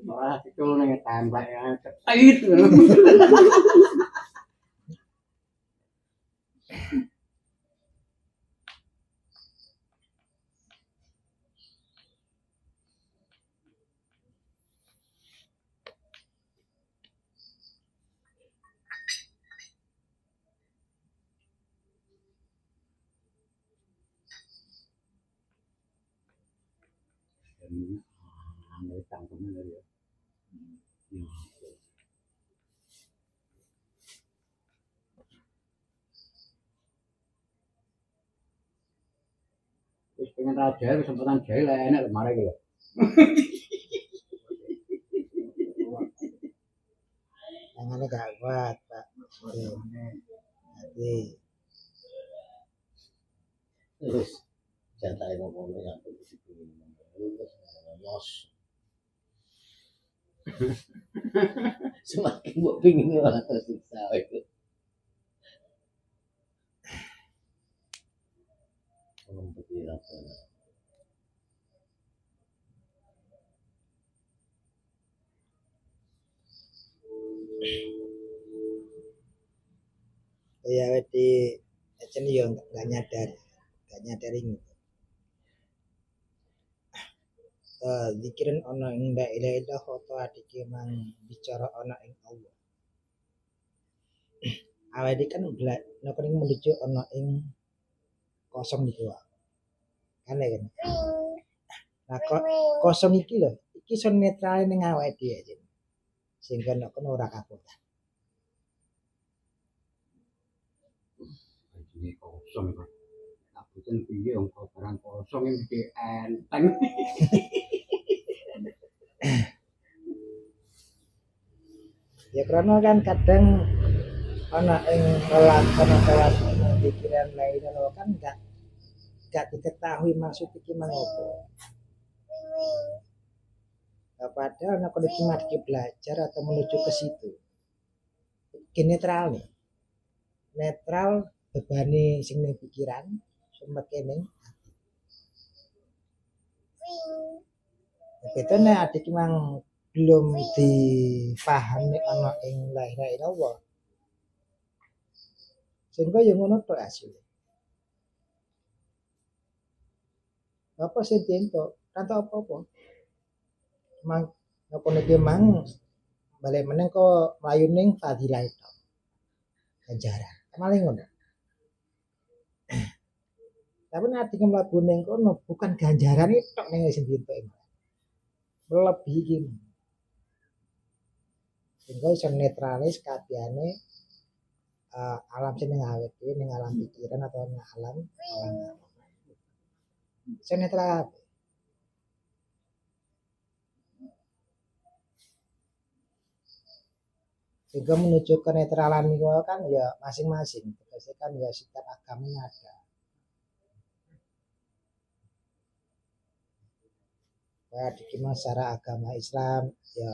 Ora dicul ning templek ketit. Người tặng của mình rồi. Wis pengen raja kesempatan jahil enak mare iki lho. Tangannya gak kuat, Pak. Jadi Terus jantai ngomongnya yang begitu los. Semakin gue pingin orang tersiksa itu. Berpikir apa? ya di aja yo gak nyadar ini. Zikiran ono ing la ilaha illallah to adike mang bicara ono ing Allah. Awake kan nek menuju ono ing kosong iki wae. Kan ya kan. Nah kosong iki lho, iki son netral ning awake dhewe aja. Sehingga nek ora kapotan. Ini kosong kan. Kabutan piye wong barang kosong iki enteng. Ya karena kan kadang ana ing kelakon pikiran lain kan gak diketahui maksud iki mengopo. Padahal nek cuma belajar atau menuju ke situ. Iki netral nih. Netral bebani sing ning pikiran semekene. Betulnya adik memang belum dipahami ana ing la ilaha illallah. Sehingga yang ngono tok asli. Apa sih tento? Kanto apa-apa. Mang apa nek mang balik meneng kok mlayu ning fadilah itu. Ganjaran. Malah ngono. Tapi nanti mlebu ning kono bukan ganjaran itu ning sing dientuk. Lebih gini. Sehingga iso netralis kabehane alam sing ning awake dhewe ning alam pikiran atau ning alam. Iso netral. Sehingga menuju kenetralan itu kan ya masing-masing. Biasanya kan ya setiap agamanya ada. Ya dikima secara agama Islam ya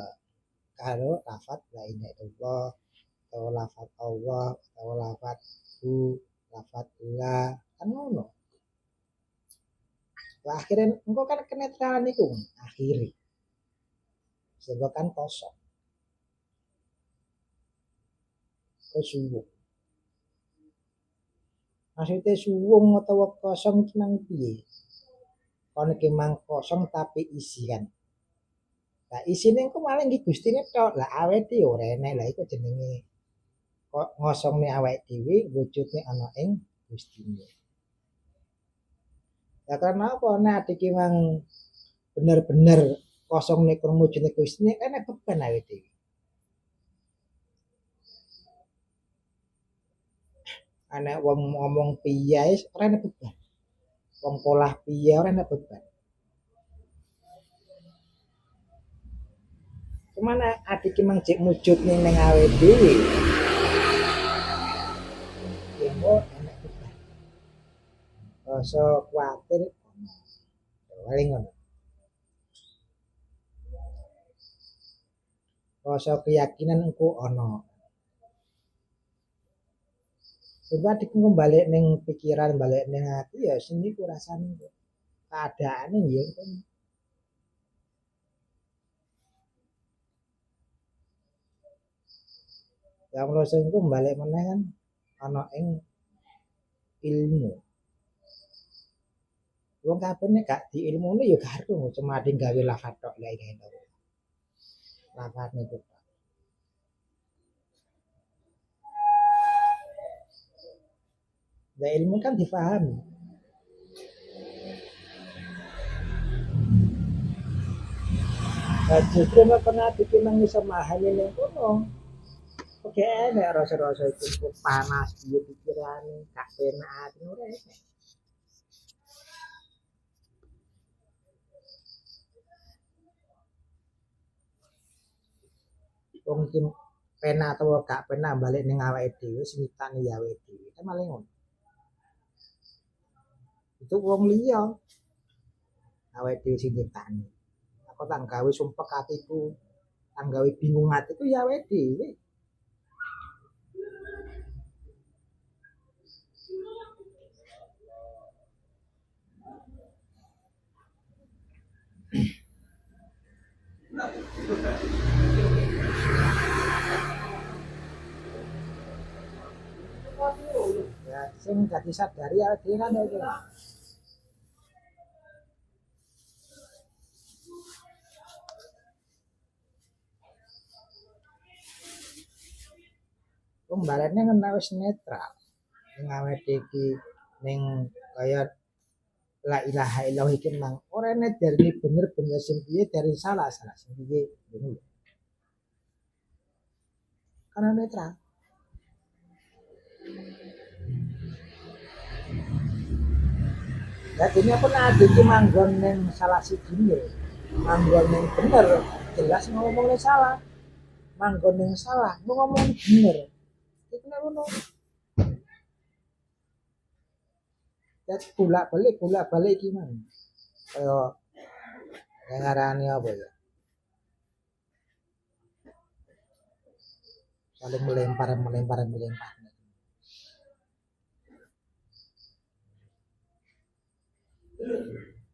kalau lafaz la ilaha illallah atau lafaz Allah atau lafaz hu lafaz la kan ngono. Wah, akhirnya engkau kan kenetralan itu akhiri. Sehingga kan kosong. Suwung. Maksudnya suwung atau kosong nang piye? Kono ki mang kosong tapi isi kan. Lah isine engko malah nggih Gustine tok. Lah awake dhewe ora enek. Lah iku jenenge kok ngosongne awake dhewe wujude ana ing Gustine. Lah karena apa nek iki mang bener-bener kosongne wujude Gustine enek beban awake dhewe. Anak wong ngomong piye ora enak beban. Wong polah piye ora enak beban. Cuman adik mang cek mujud ning awake dhewe. Ya kok enak beban. Rasa kuwatir paling ngono. Rasa keyakinan engko ana. Coba dikengko balik ning pikiran, balik ning ati ya sini ku rasane keadaane ya Ya menurut saya itu balik meneh kan ana ing ilmu. Wong kabeh nek gak di ilmune ya gak ero cuma ade gawe lafaz tok la ilaha illallah. Lafaz niku. Lah ilmu kan difahami. Nah, justru nek pernah bikin nang iso memahami ning kono. Oke, enak rasa-rasa itu panas dia pikirane, gak penak ati ora enak. Wong iki penak atau gak penak balik ning awake dhewe sing nyiptani ya awake dhewe. Kan malah ngono. Itu wong liya awake dhewe sing nyiptani. Aku tak gawe sumpek atiku, tak gawe bingung atiku ya awake dhewe. Ya sing gak disadari awake dhewe kan itu. Wong balane kan wis netral. Ning awake iki ning kaya la ilaha illallah iki mang ora nek dari bener sing piye dari salah sing piye ngono. Karena netral. Jadi ini pun ada iki manggon ning salah sijine. Manggon ning bener jelas ngomongnya salah. Manggon ning salah ngomong bener. Iku nek ngono. Jadi bolak-balik iki mang. Kaya yang ngarani apa ya? Saling melempar.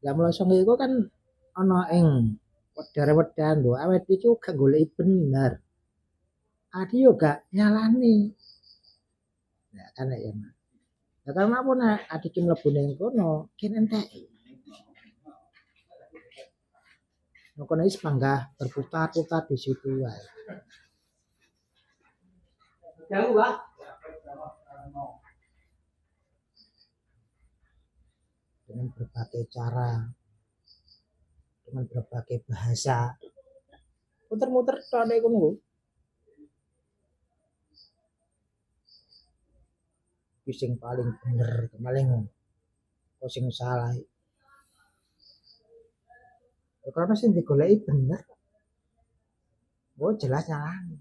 Lah mlosong iku kan ana ing wedar-wedan lho, awake iki gak goleki bener. Adi yo gak nyalani. Ya kan ya. Lah karena apa nek adi ki mlebu ning kono, kene entek. Kono wis panggah berputar-putar di situ wae. Jauh, Pak. Dengan berbagai cara, dengan berbagai bahasa. Muter-muter tok nek kono. Sing paling bener maling kok sing salah. Ya karena sing digoleki bener. Oh jelas nyalani.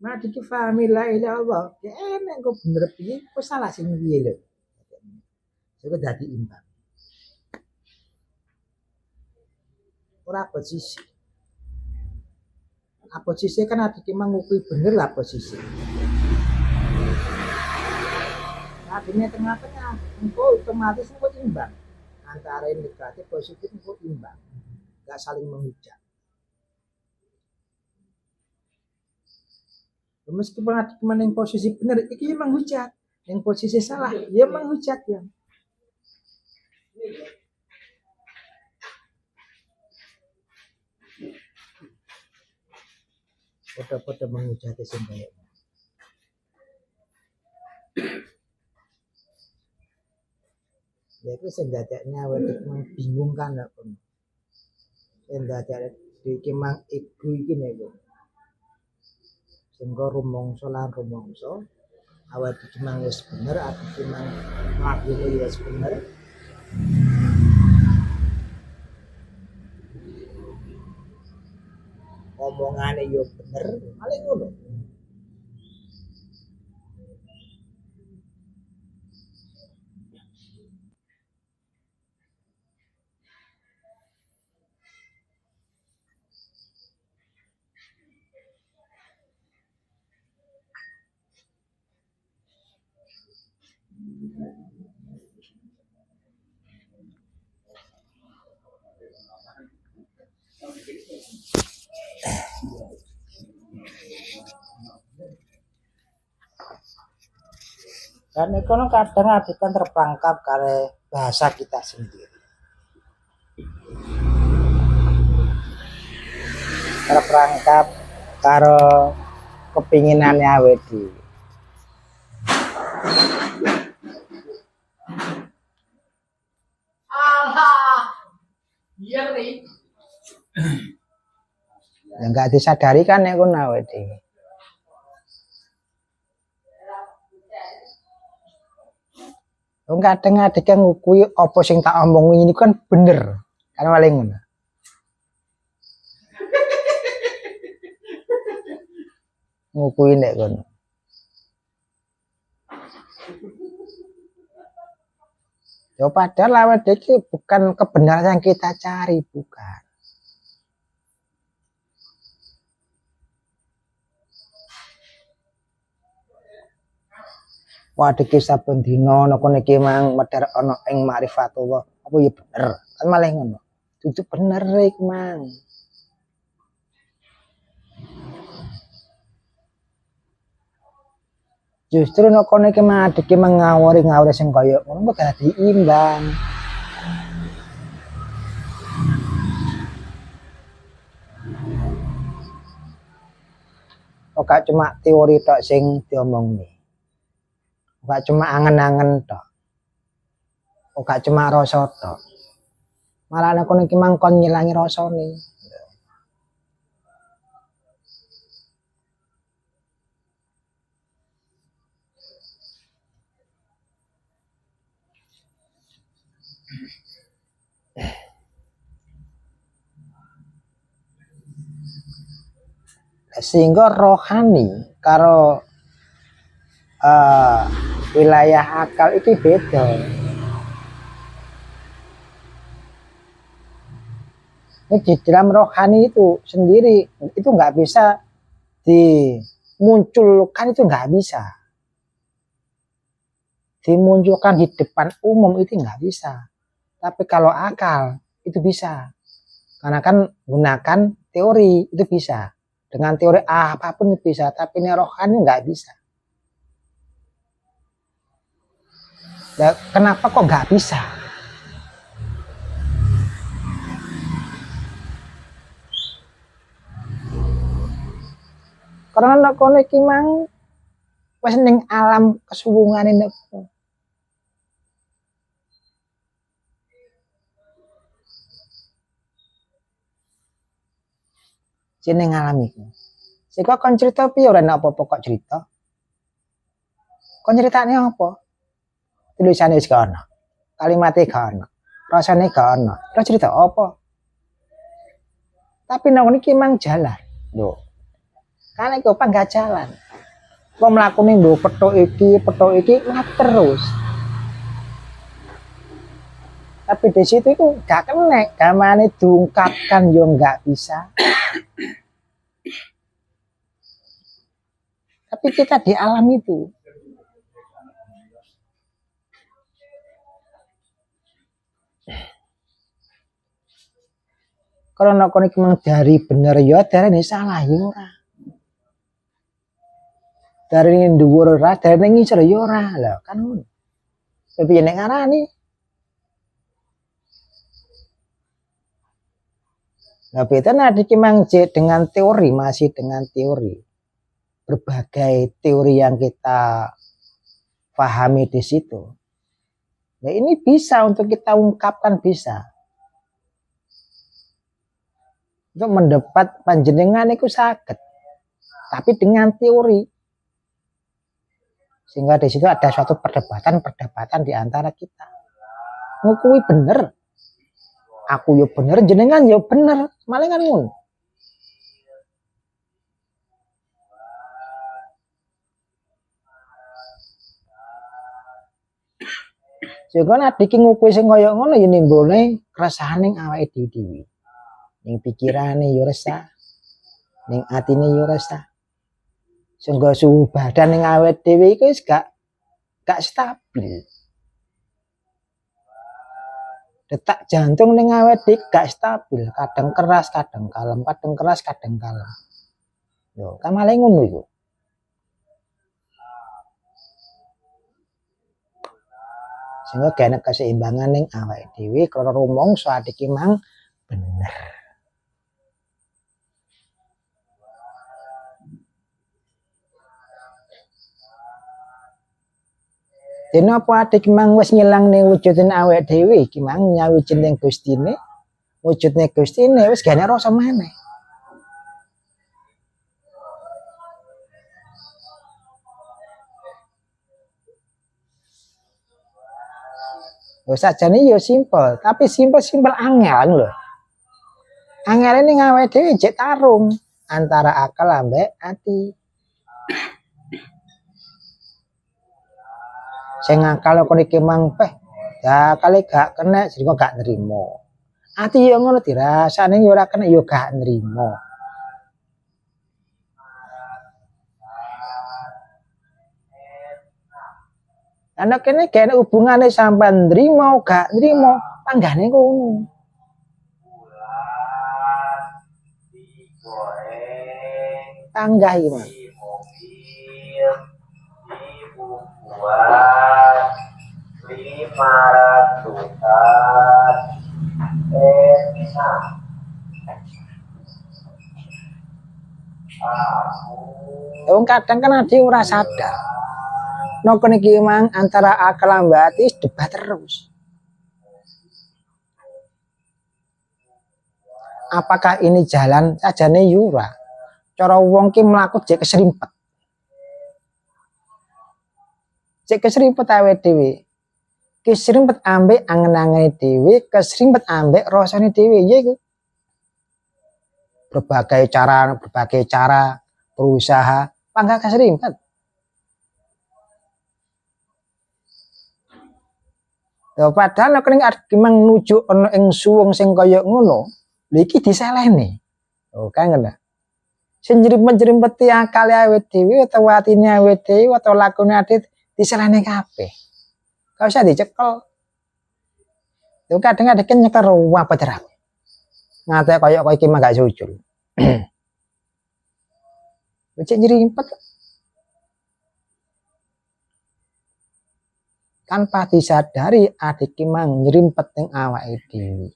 Nah diki fahami la ilaha illallah. Ya enak kok bener piye kok salah sing piye lho. Iku dadi imbang. Ora posisi. Posisi kan ada ki mangukui bener lah posisi. Nah, ini tengah-tengah, engkau otomatis engkau imbang antara yang negatif positif engkau imbang, gak saling menghujat. Meskipun ada yang posisi benar, itu menghujat, yang posisi salah, ya menghujat ya. Foto-foto menghujat sendiri. Ya itu sendadaknya waktu membingungkan lah pun. Sendadak iki mang ego iki nego. Sehingga rumongso lan rumongso awak iki mang wis bener aku iki mang mlakune wis bener. Omongane yo bener, paling ngono. Dan itu kadang adegan terperangkap kare bahasa kita sendiri. Terperangkap karo kepinginannya awake dhewe. Ya enggak disadari kan nek kono awake dhewe. Wong kadang adegan ngukui apa sing tak omong ini kan bener. Kan maling ngono. Ngukui nek kono. Ya padahal awake dhewe bukan kebenaran yang kita cari, bukan. Waduh kisah bendina napa niki mang medhar ana ing makrifatullah. Apa ya bener? Kan malah ngono. Dudu bener iku mang. Justru nek kono iki mang adike ngawuri sing kaya ngono kok dadi imbang. Kok cuma teori tok sing diomongni. Gak cuma angen-angen tok. Gak cuma rasa tok. Malah nek kono iki mang kon ngilangi rasane. Sehingga rohani karo wilayah akal itu beda. Ini di dalam rohani itu sendiri itu nggak bisa dimunculkan, itu nggak bisa dimunculkan di depan umum, itu nggak bisa. Tapi kalau akal itu bisa, karena kan gunakan teori itu bisa. Dengan teori apapun itu bisa, tapi ini rohani nggak bisa. Ya, kenapa kok nggak bisa? Karena nek kono iki mang wis ning alam kesuwungane nek jeneng alam iku. Sika kon cerita piye ora nek apa-apa kok cerita? Kon ceritane apa? Tulisane wis gak ono. Kalimate gak ono. Rasane gak ono. Terus cerita apa? Tapi nek iki mang jalan. Lho. Kan iki apa enggak jalan. Kok mlakune nduk petuk iki mlaku terus. Tapi di situ itu gak kena, gamane diungkapkan yo enggak bisa. Tapi kita di alam itu. Kalau nek kono iki mang dari bener ya, darane salah ya ora. Dari dhuwur ora, dari ngisor ya ora. Lah kan ngono. Tapi nek ngarani. Nah, beda iki mang dengan teori, masih dengan teori. Berbagai teori yang kita pahami di situ. Nah, ini bisa untuk kita ungkapkan, bisa. Untuk mendapat panjenengan itu saged. Tapi dengan teori. Sehingga di situ ada suatu perdebatan di antara kita. Ngukui bener. Aku yo bener, jenengan yo bener. Malah kan ngono. Sehingga nek iki ngukui sing kaya ngono ya nimbulne keresahan ning awake dhewe. Ning pikirane yo resah. Ning atine yo resah. Sehingga suhu badan ning awake dhewe iku wis gak stabil. Detak jantung ning awake dhewe gak stabil, kadang keras, kadang kalem, kadang keras, kadang kalem. Lho, kan malah ngono iku. Sehingga gak ana keseimbangan ning awake dhewe krana rumangsa ati ki mang bener. Dene apa ati ki mang wis ngilangne wujuding awake dhewe ki mang nyawijining Gustine, wujudne Gustine wis gak ana rasa maneh. Lho sakjane ya simpel, tapi simpel angel lho. Angel ning awake dhewe jek tarung antara akal ambek ati. Sing akal kok iki mang ya kali gak kena jadi kok gak nrimo. Ati ya ngono dirasane ya ora kena ya gak nrimo. Anak kene gak ada hubungane sampean nrimo gak nrimo, panggane ngono. Panggah iki, Mas. Buat 500-an Wong kadang kan ade ora sadar. Noko niki mang antara akal ambek ati debat terus. Apakah ini jalan sajane yura? Cara wong ki mlaku jek keserimpet. Jek keserimpet awake dhewe. Keserimpet ambek angen-angene dhewe, keserimpet ambek rasane dhewe ya iku. Berbagai cara berusaha panggah keserimpet. Lho padahal nek ning memang nuju ana ing suwung sing kaya ngono, lha iki diselehne. Oh kan ngono. Sing njrimpet-njrimpeti akale awake dhewe utawa atine awake dhewe utawa lakune ati diselehne kabeh. Gak usah dicekel. Lho kadang ada kan nyekel apa terang. Ngate kaya iki mah gak jujur. Cek njrimpet tanpa disadari adik mang nyerimpet ning awake dhewe.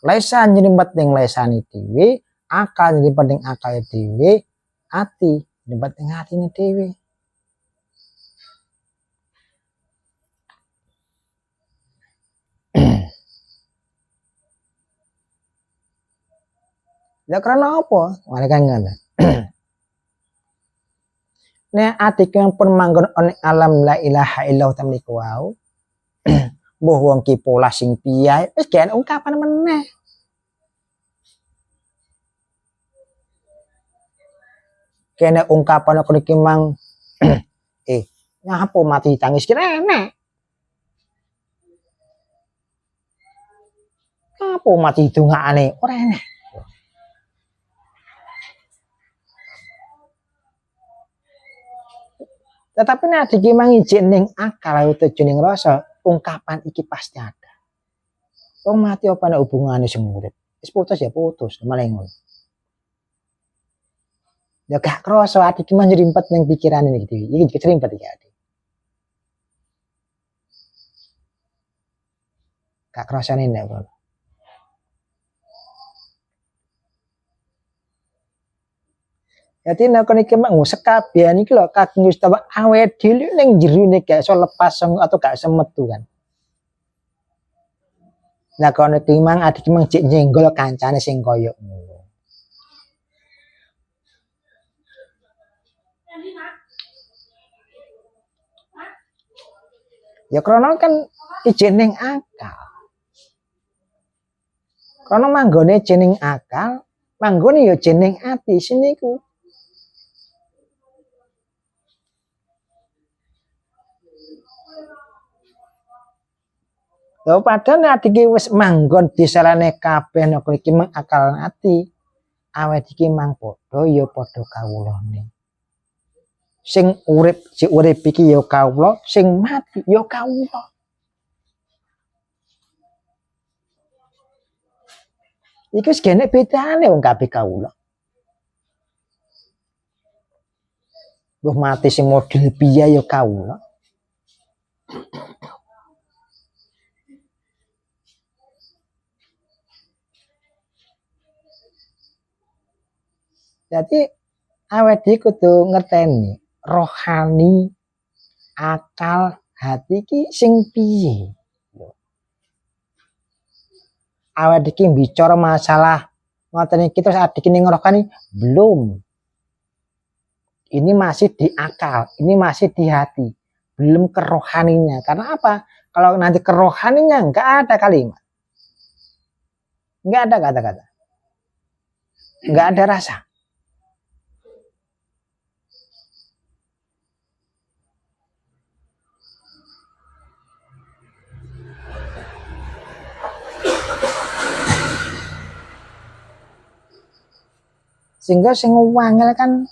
Lesan nyerimpet ning lesane dhewe, akal nyerimpet ning akale dhewe, ati nyerimpet ning atine dhewe. Ya karena apa? Mereka ngono. Nek adik yang pun manggon ning alam la ilaha illallah tamliku wau. Mbuh wong ki pola sing piye, wis gak ungkapan meneh. Kene ungkapan aku iki mang nyapo mati tangis ki enek. Apa mati dongakane ora enek. Tetapi nek iki mang ijin ning akal utawa ning rasa, ungkapan iki pasti ada. Wong mati apa nek hubungane sing urip? Wis putus ya putus, malah ngono. Ya gak krasa ati iki mah nyerimpet ning pikirane iki dhewe. Iki keserimpet iki ati. Gak krasane nek ngono. Jadi nek iki mak sekabian iki lho kagem Gusti Allah awake dhewe ning jerone gak iso lepas atau gak iso metu kan. Lah kono iki mang adik mang jek nyenggol kancane sing kaya ngono. Ya krana kan ijening akal. Krana manggone jeneng akal, manggone ya jeneng ati siniku. Lha padahal adik iki wis manggon disalane kabeh nek iki mang akal ati. Awake iki mang padha ya padha kawulane. Sing urip iki ya kawula, sing mati ya kawula. Iku wis gene bedane wong kabeh kawula. Mbuh mati sing model piye ya kawula. Jadi awet iki kudu ngerteni rohani, akal, hati iki sing piye. Awet iki bicara masalah ngoten iki terus adik ini rohani belum. Ini masih di akal, ini masih di hati, belum ke rohaninya. Karena apa? Kalau nanti ke rohaninya enggak ada kalimat. Enggak ada kata-kata. Enggak ada rasa. Sehingga sing wangel kan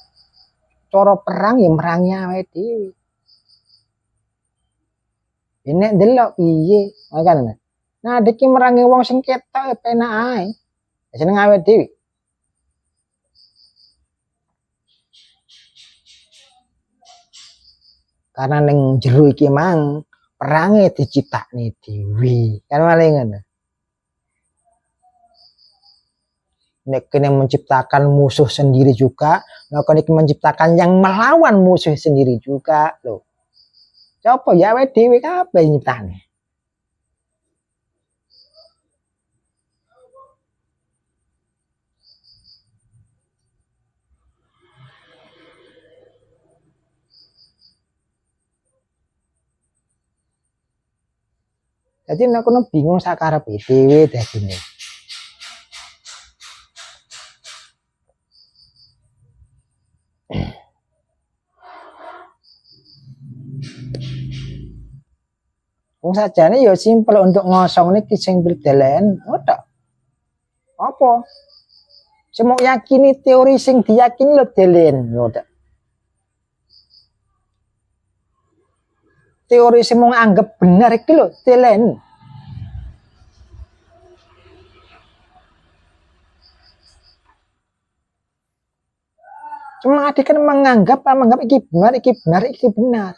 cara perang ya merangi awake dhewe. Ini delok piye, kan. Nah, iki merangi wong sing ketok ya penak ae. Jeneng awake dhewe. Karena ning jero iki mang perange diciptakne dhewe. Kan maling ngono. Nek kene menciptakan musuh sendiri juga, nek kene menciptakan yang melawan musuh sendiri juga loh. Coba ya awake dhewe kabeh nyiptane. Jadi nek kono bingung sakarepe dhewe dadine. Wong sajane ya simpel untuk ngosong niki sing berdelen, otak. Apa? Semua yakini teori sing diyakini lo delen, otak. Teori sing mau anggap benar iki lo delen. Cuma adik kan menganggap iki benar, iki benar, iki benar.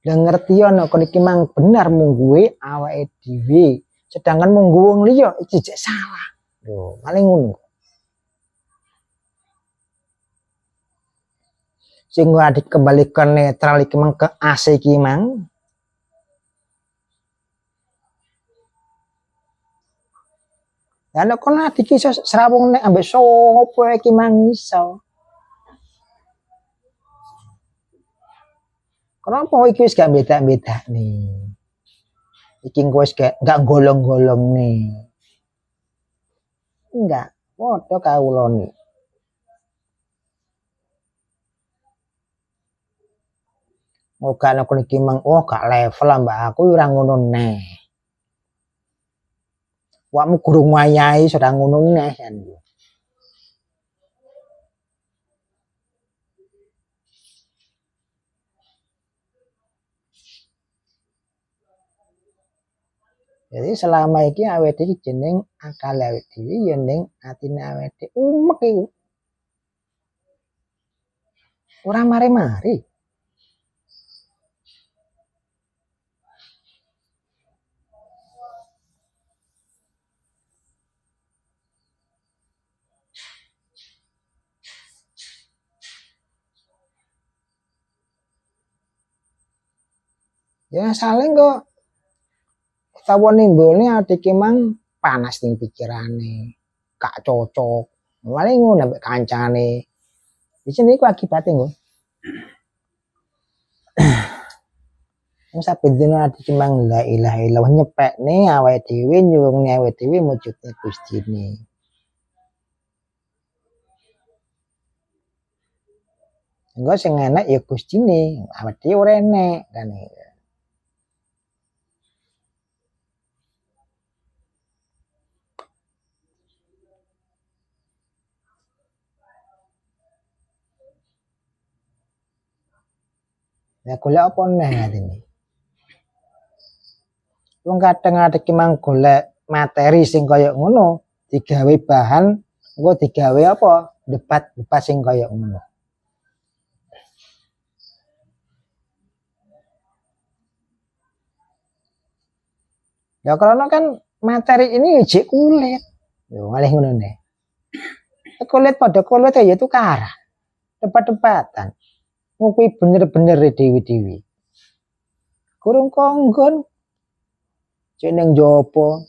Dan ngerti ana kon iki mang benar mung gue awake dhewe. Sedangkan mung wong liya iki jek salah. Lho, maling ngono. Sing adik kembalikan netral iki mang ke AC iki mang. Lah nek kon adik iso srawung nek ambek sopo iki mang iso. Kenapa iki wis gak beda-beda nih? Iki wis gak golong-golong nih. Enggak, padha kawula nih. Moga nek iki mang gak level mbak aku ora ngono neh. Wakmu guru ngayahi sudah ngono neh kan. Jadi selama iki awake iki jeneng akal awake dhewe ya ning atine awake dhewe umek iku. Ora mari-mari. Ya saling kok tawa nimbulne adik mang panas ning pikirane, gak cocok. Malah ngono nek kancane. Di sini iku akibate nggo. Wong saben dina adik mang la ilaha illallah nyepekne awake dhewe nyuwungne awake dhewe mujudne Gustine. Engko sing enak ya Gustine, awake dhewe ora enek kan. Ya golek apa neh atine. Wong kadang ada mang golek materi sing kaya ngono, digawe bahan, engko digawe apa? Debat sing kaya ngono. Ya karena kan materi ini jek kulit. Yo malih ngono ne. Kulit pada kulit ya tukaran. Tepat-tepatan. Kuwi bener-bener dewi-dewi. Kurung konggon jeneng jopo.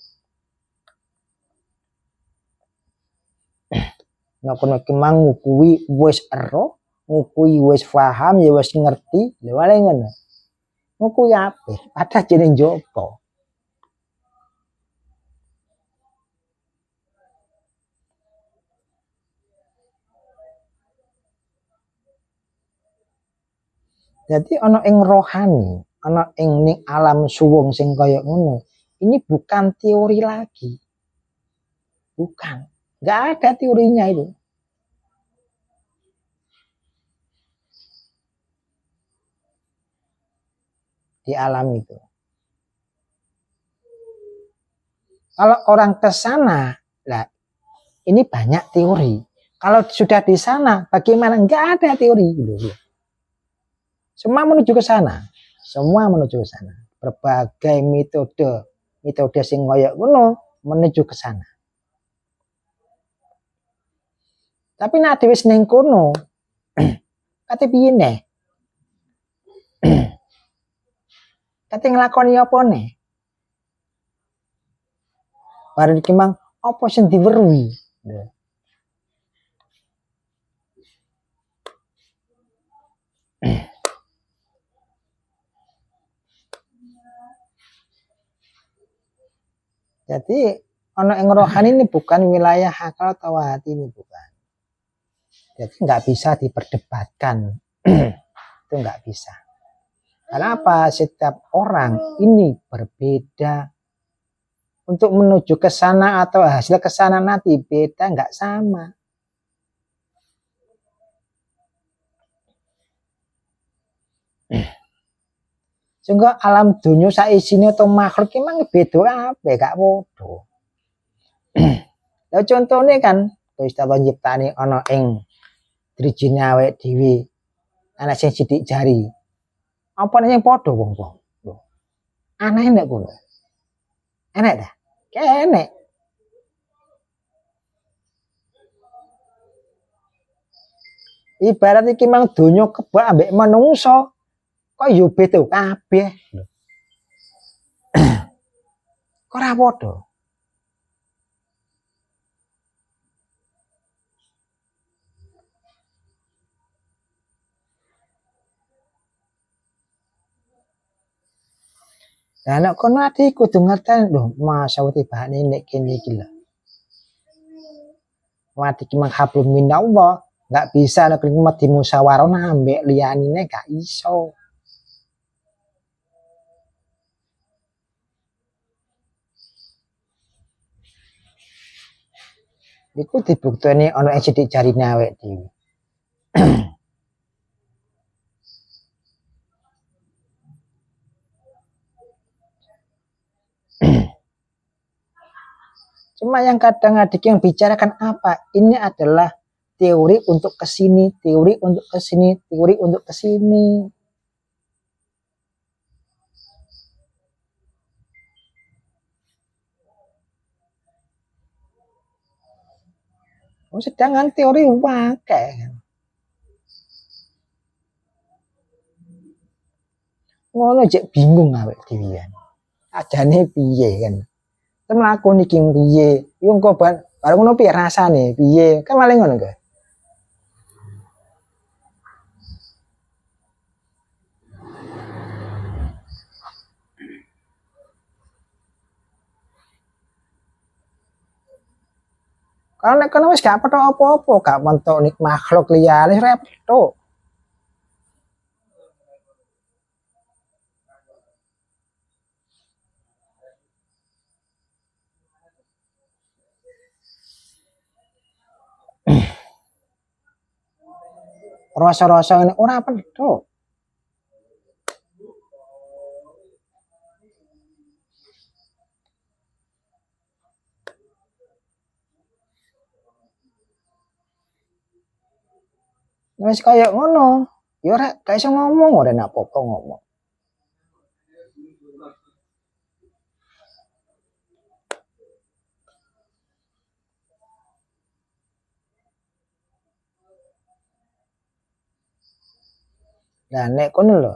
Nek kono ki mang kuwi wis ero, kuwi wis paham ya wis ngerti, lha wale ngono. Kuwi apik, padahal jeneng jopo. Jadi ana ing rohani, ana ing ning alam suwung sing kaya ngono. Ini bukan teori lagi. Bukan. Enggak ada teorinya itu. Di alam itu. Kalau orang ke sana, lah ini banyak teori. Kalau sudah di sana, bagaimana? Enggak ada teori gitu. Semua menuju ke sana. Semua menuju ke sana. Berbagai metode sing kaya ngono menuju ke sana. Tapi nek dhewe ning kono, kate piye ne? Kate nglakoni apa ne? Bareng iki mang apa sing diweruhi? Jadi ana ing rohani ini bukan wilayah akal atau hati, ini bukan. Jadi nggak bisa diperdebatkan. Itu nggak bisa. Kenapa? Setiap orang ini berbeda. Untuk menuju ke sana atau hasil ke sana nanti beda, nggak sama. Sehingga alam dunia saisine atau makhluk emang beda apa? Gak podo. Lah contohnya kan wis ta nyiptane ana ing drijine awake dhewe. Ana sing sithik jari. Apa nek padha wong-wong? Lho. Aneh nek kono. Enek ta? Kenek. Ibarat iki mang donya kebak ambek manungsa. Kok yo beda kabeh. Kok ora padha? Lah nek kono ati kudu ngerteni lho, masa tibane nek kene iki lho. Wati ki mang hablum minallah, enggak bisa nek nikmat dimusyawarahna ambek liyanine gak iso. Iku dibukteni ana ing sithik jarine awake dhewe. Cuma yang kadang adik yang bicarakan apa? Ini adalah teori untuk kesini, teori untuk kesini, teori untuk kesini. Sedangkan teori wakai. Ngono jek bingung awake dhewe. Ajane piye kan? Mlaku niki piye? Yo engko bareng ngono piye rasane? Piye? Kan malah ngono kok. Kalau nek kono wis gak petok apa-apa, gak mentok nik makhluk liyane ora petok. Rasa-rasa ngene ora petok. Wis kaya ngono, ya ora gak iso ngomong, ora enak apa-apa ngomong. Nah nek kono lho,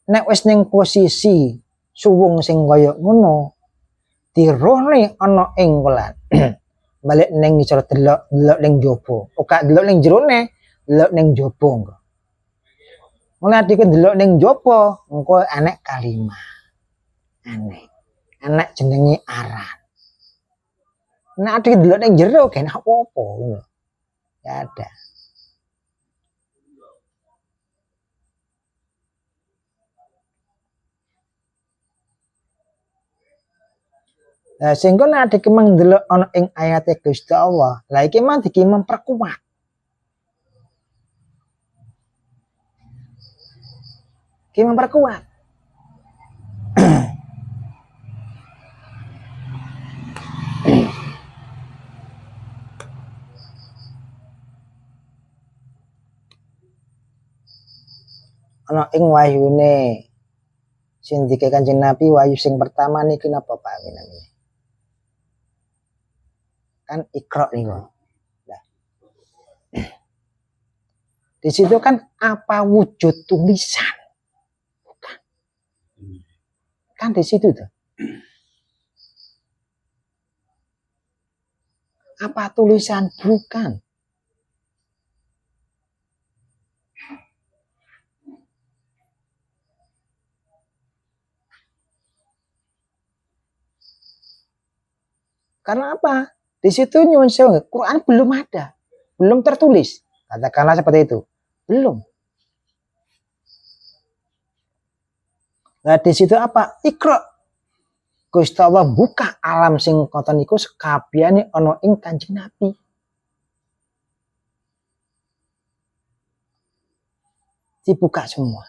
nek wis ning posisi suwung sing kaya ngono, dirohne ana ing kolan. Balik ning ngisor delok ning jaba. Ora delok ning jerone, delok ning jaba engko. Mulai dike delok ning jaba, engko enek kalimah. Aneh. Enek jenenge aran. Nek dike delok ning jero gak enak apa-apa ngono. Ya ada. Nah, sehingga nek iki mang delok ana ing ayate Gusti Allah, lah iki mang iki memperkuat. Iki memperkuat. Ana ing wahyune sing dike Kanjeng Nabi wahyu sing pertama niki napa Pak namanya? Kan Iqra niku. Nah. Di situ kan apa wujud tulisan? Bukan. Kan di situ tuh. Apa tulisan? Bukan. Karena apa? Di situ nyuwun sewu, Quran belum ada, belum tertulis. Katakanlah seperti itu. Belum. Nah, di situ apa? Iqra. Gusti Allah buka alam sing ngoten niku sekabehane ana ing Kanjeng Nabi. Dibuka semua.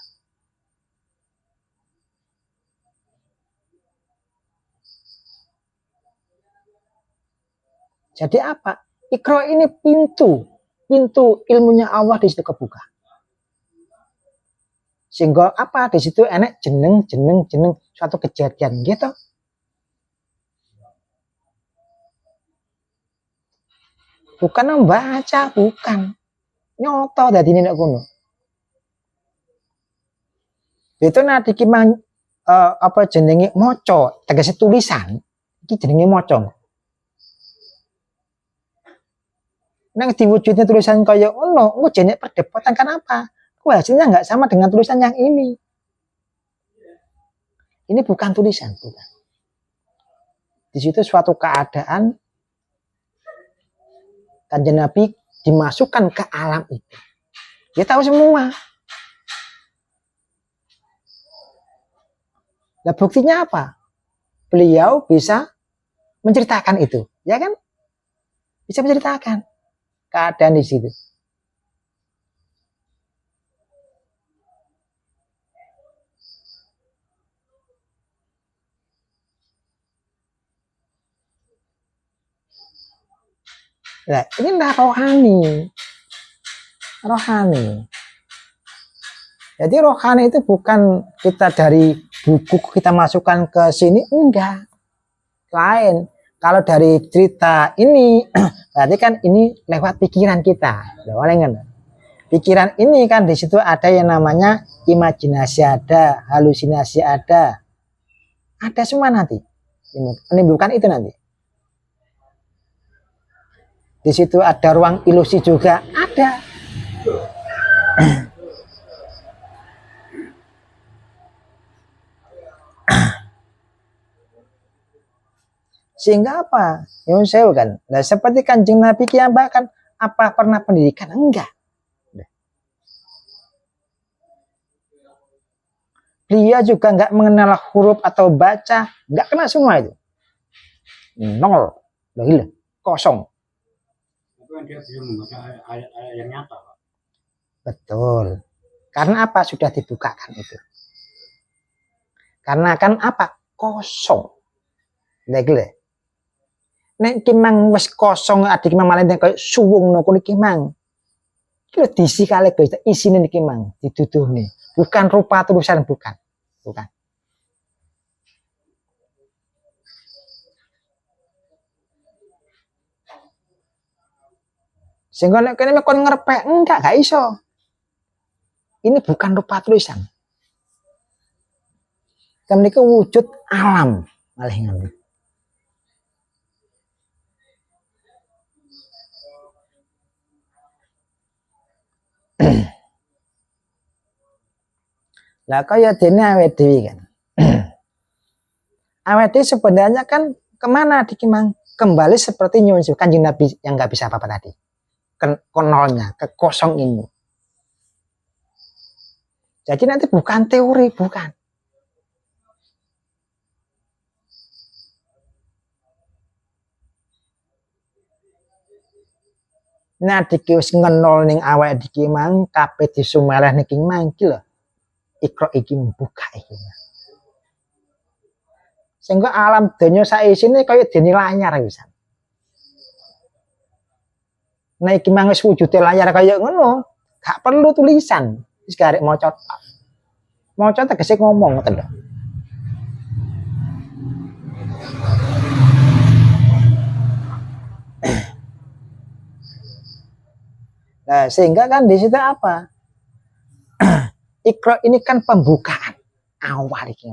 Jadi apa? Iqra ini pintu ilmunya Allah di situ kebuka. Sehingga apa? Di situ enak jeneng suatu kejadian gitu. Bukan membaca, bukan. Nyoto dadi nek kono. Itu nanti kimang apa jenenge maca, tegese tulisan. Iki jenenge maca. Nang diwujudnya tulisan kaya ngono, engko jenenge perdebatan kan apa? Kok hasilnya enggak sama dengan tulisan yang ini. Ini bukan tulisan, bukan. Di situ suatu keadaan Kanjeng Nabi dimasukkan ke alam itu. Dia tahu semua. Nah, buktinya apa? Beliau bisa menceritakan itu, ya kan? Bisa menceritakan keadaan di situ. Nah, inilah rohani. Jadi rohani itu bukan kita dari buku kita masukkan ke sini, enggak. Lain. Kalau dari cerita ini, berarti kan ini lewat pikiran kita. Pikiran ini kan di situ ada yang namanya imajinasi ada, halusinasi ada. Ada semua nanti. Ini bukan itu nanti. Di situ ada ruang ilusi juga ada. Sehingga apa? Nyuwun sewu kan. Nah, seperti Kanjeng Nabi bahkan apa pernah pendidikan? Enggak. Dia juga enggak mengenal huruf atau baca, enggak kenal semua itu. Nol. Gila. Kosong. Itu kan dia bisa membaca ayat yang nyata, Pak. Betul. Karena apa? Sudah dibukakan itu. Karena kan apa? Kosong. Gila. Nek kimang wis kosong adik kimang malah nek suwung no kuwi kimang. Iki diisi kali guys, isine niki mang dituduhne. Bukan rupa tulisan bukan. Bukan. Sehingga nek kene kon ngerepek enggak iso. ini bukan rupa tulisan. Kemudian wujud alam malah ngono. Lah kaya dene awake dhewe kan. Awake dhewe sebenarnya kan kemana dikimang? Kembali seperti nyuwun Kanjeng Nabi yang nggak bisa apa-apa tadi. Konolnya, ke kosong ini. Jadi nanti bukan teori, bukan. Nah diki wis ngenol ning awake diki mang kabeh disumeleh niki mang iki lho. Iqra iki buka iki. Sehingga alam donya saisine kaya dene layar pisan. Nah iki mang wis wujude layar kaya ngono, gak perlu tulisan. Wis garek maca. Maca tegese ngomong ngoten lho. Nah, sehingga kan di situ apa? Iqra ini kan pembukaan awal iki.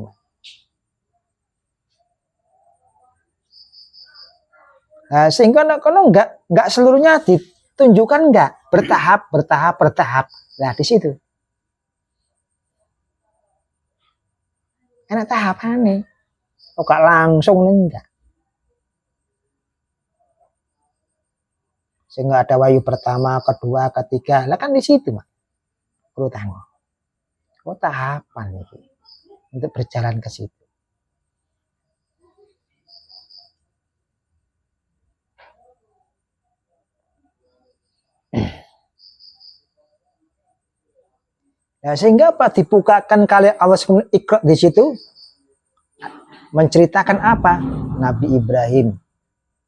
Nah, sehingga kono enggak seluruhnya ditunjukkan enggak bertahap. Nah, di situ. Enak tahapane. Kok gak langsung enggak. Sehingga ada wahyu pertama, kedua, ketiga. Lah kan di situ, Mas. Urutan. Oh, tahapan itu. Untuk berjalan ke situ. Nah, sehingga apa dibukakan kali Allah Iqra di situ menceritakan apa? Nabi Ibrahim,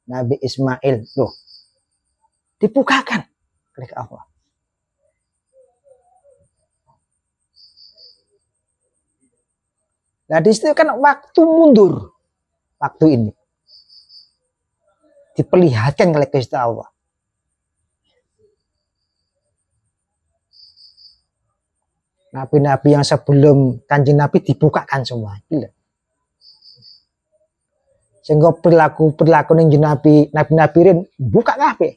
Nabi Ismail, loh. Dibukakan oleh Allah. Nah, di situ kan waktu mundur. Waktu ini diperlihatkan oleh Gusti Allah. Nabi-nabi yang sebelum Kanjeng Nabi dibukakan semua. Gila. Sehingga perilaku ning nabi rin buka kabeh.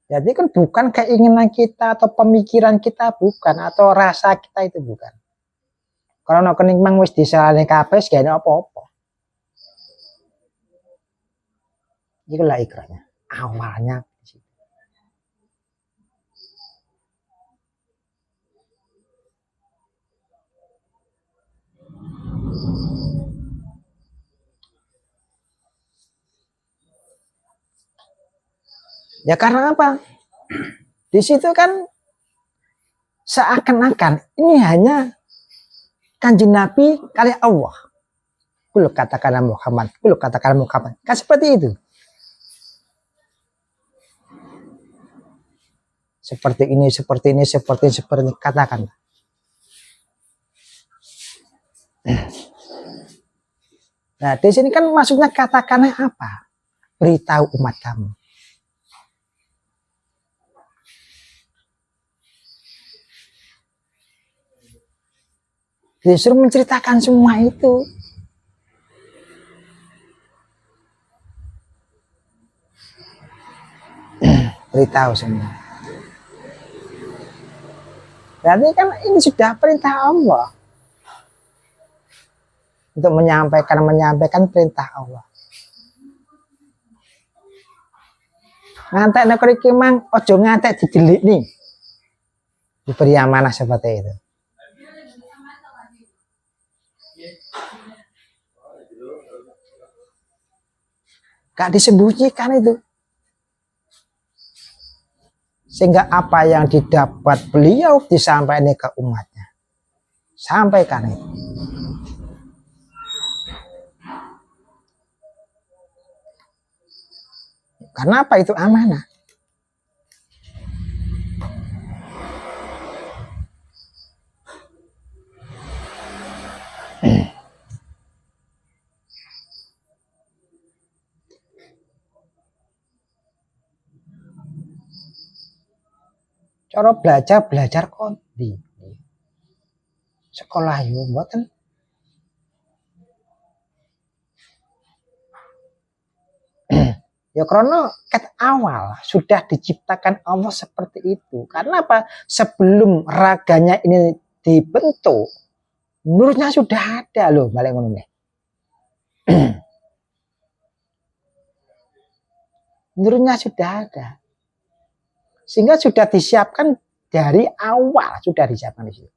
Jadi kan bukan keinginan kita atau pemikiran kita bukan atau rasa kita itu bukan. Kalau nak kening mang wis disalahne kabeh gak apa-apa. Itulah ikranya. Awalnya ya karena apa? Di situ kan seakan-akan ini hanya Kanjeng Nabi kali Allah. Kul katakan Muhammad. Kan seperti itu. Seperti ini katakan. Nah, di sini kan maksudnya katakannya apa? Beritahu umat kamu. Disuruh menceritakan semua itu. Beritahu semua. Berarti kan ini sudah perintah Allah. Untuk menyampaikan perintah Allah. Ngantek nek iki mang aja ngantek didelik nih. Diberi amanah seperti itu. Gak disembunyikan itu. Sehingga apa yang didapat beliau disampaikan ke umatnya. Sampaikan itu. Karena apa itu amanah? Cara belajar kondi. Sekolah yo mboten. Ya karena ket awal sudah diciptakan Allah seperti itu. Karena apa? Sebelum raganya ini dibentuk, nurnya sudah ada loh, balik ngono nih. Nurnya sudah ada. Sehingga sudah disiapkan dari awal, sudah disiapkan di situ.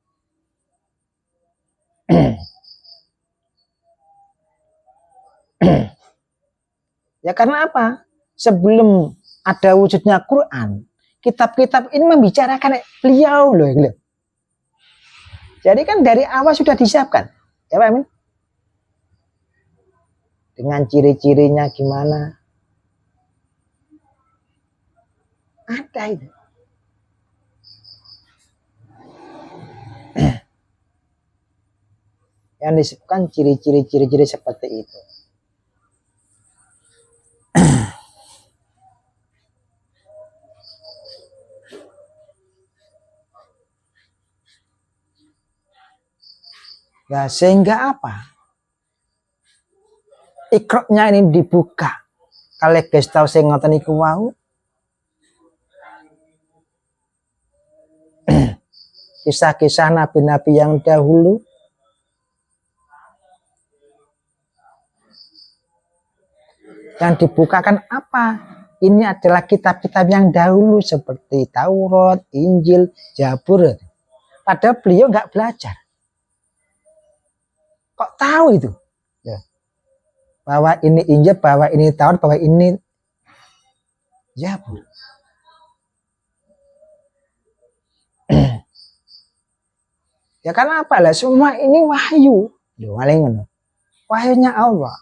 Ya karena apa? Sebelum ada wujudnya Quran, kitab-kitab ini membicarakan beliau loh. Gitu. Jadi kan dari awal sudah disiapkan. Ya Pak Amin? Dengan ciri-cirinya gimana? Ada itu. Yang disebutkan ciri-ciri seperti itu. Ya sehingga apa? Ikroknya ini dibuka. Kalau guys tahu saya ngoten iku wau. Kisah-kisah nabi-nabi yang dahulu. Yang dibukakan apa? Ini adalah kitab-kitab yang dahulu seperti Taurat, Injil, Zabur. Padahal beliau nggak belajar. Kok tahu itu? Ya. Bahwa ini Injil, bahwa ini Taurat, bahwa ini Zabur. Ya karena apa lah? Semua ini wahyu. Wahyunya Allah.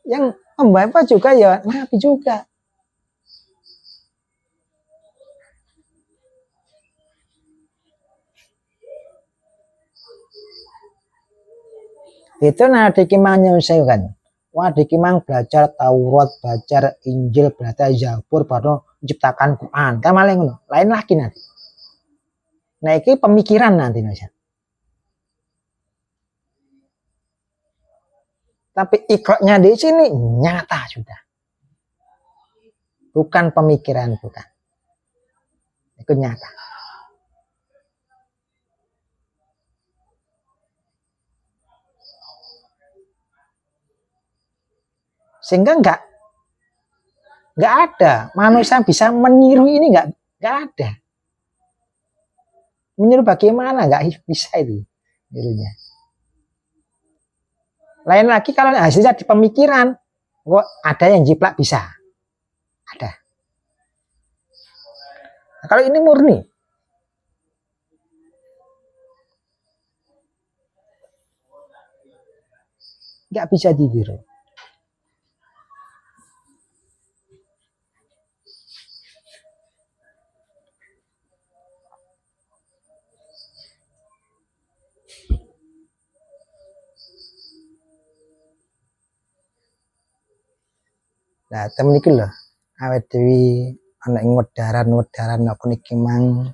Yang membawa juga ya Nabi juga. Itu nanti kimang nyusahakan. Wah dikimang belajar Taurat, belajar Injil, belajar Zabur, baru menciptakan Quran. Kan malah ngono. Lain lagi nanti. Nah ini pemikiran nanti Mas. Tapi ikroknya di sini nyata sudah. Bukan pemikiran, bukan. Itu nyata. Sehingga enggak ada manusia bisa meniru ini, enggak ada. Meniru bagaimana, enggak bisa itu nirunya. Lain lagi kalau hasilnya di pemikiran, kok ada yang jiplak bisa. Ada. Nah, kalau ini murni. Enggak bisa ditiru. Nah, temen iki lho, awet dhewe ana ing wedaran apa niki mang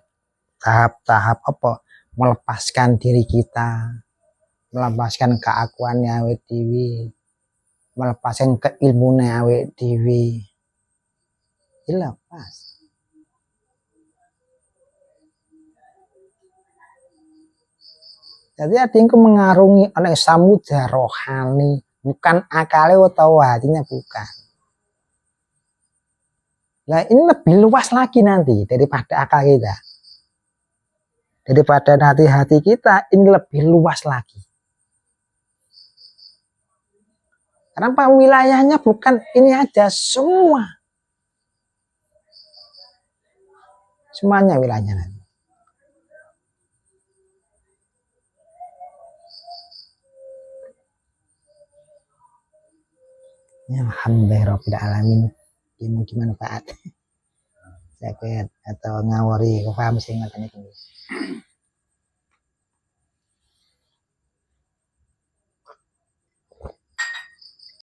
tahap-tahap apa melepaskan diri kita, melepaskan keakuannya awet dhewe, melepaskan keilmuannya awet dhewe. Dilepas. Jadi ada yang mengarungi oleh samudra rohani, bukan akalnya atau hatinya, bukan. Nah ini lebih luas lagi nanti daripada akal kita. Daripada hati-hati kita, ini lebih luas lagi. Kenapa wilayahnya bukan ini aja, semua. Semuanya wilayahnya nanti. Ya, alhamdulillahirabbil alamin. Mungkin manfaat. Saya atau ngawari paham sih ngoten iki.